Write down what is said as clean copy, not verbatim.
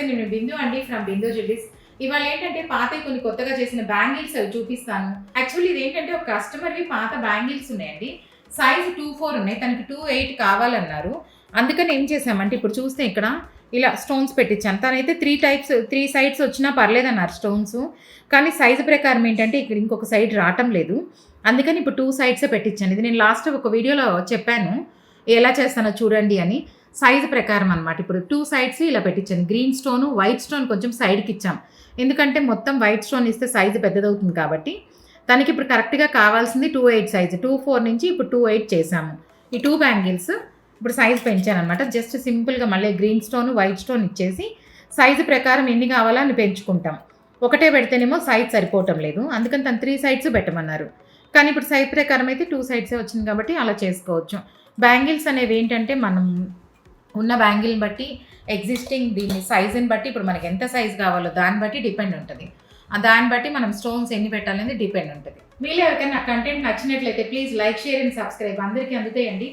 నమస్తే, నేను బిందు అండి ఫ్రమ్ బిందు జ్యువెలరీస్. ఇవాళ ఏంటంటే పాతవి కొన్ని కొత్తగా చేసిన బ్యాంగిల్స్ అవి చూపిస్తాను. యాక్చువల్లీ ఇదేంటంటే ఒక కస్టమర్‌వి పాత బ్యాంగిల్స్ ఉన్నాయండి. సైజ్ 24 ఉన్నాయి. తనకి 28 కావాలన్నారు. అందుకని ఏం చేశామంటే ఇప్పుడు చూస్తే ఇక్కడ ఇలా స్టోన్స్ పెట్టించాను. తనైతే 3 సైడ్స్ వచ్చినా పర్లేదన్నారు స్టోన్స్. కానీ సైజ్ ప్రకారం ఏంటంటే ఇక్కడ ఇంకొక సైడ్ రావటం లేదు. అందుకని ఇప్పుడు 2 సైడ్సే పెట్టించాను. ఇది నేను లాస్ట్ ఒక వీడియోలో చెప్పాను ఎలా చేస్తానో చూడండి అని. సైజ్ ప్రకారం అనమాట. ఇప్పుడు 2 సైడ్స్ ఇలా పెట్టించాను. గ్రీన్ స్టోను, వైట్ స్టోన్ కొంచెం సైడ్కి ఇచ్చాం. ఎందుకంటే మొత్తం వైట్ స్టోన్ ఇస్తే సైజు పెద్దదవుతుంది కాబట్టి తనకి ఇప్పుడు కరెక్ట్గా కావాల్సింది 28 సైజు. 24 నుంచి ఇప్పుడు 28 చేశాము. ఈ 2 బ్యాంగిల్స్ ఇప్పుడు సైజ్ పెంచాను అనమాట. జస్ట్ సింపుల్గా మళ్ళీ గ్రీన్ స్టోన్, వైట్ స్టోన్ ఇచ్చేసి సైజు ప్రకారం ఎన్ని కావాలో అని పెంచుకుంటాం. ఒకటే పెడితేనేమో సైజ్ సరిపోవటం లేదు. అందుకని తను 3 సైడ్స్ పెట్టమన్నారు. కానీ ఇప్పుడు సైజ్ ప్రకారం అయితే 2 సైడ్సే వచ్చింది కాబట్టి అలా చేసుకోవచ్చు. బ్యాంగిల్స్ అనేవి ఏంటంటే మనం ఉన్న బ్యాంగిల్ని బట్టి ఎగ్జిస్టింగ్ దీని సైజుని బట్టి ఇప్పుడు మనకి ఎంత సైజ్ కావాలో దాన్ని బట్టి డిపెండ్ ఉంటుంది. దాన్ని బట్టి మనం స్టోన్స్ ఎన్ని పెట్టాలనేది డిపెండ్ ఉంటుంది. మీలో ఎవరికైనా కంటెంట్ నచ్చినట్లయితే please like, share and subscribe. అందరికీ అందుతాయండి.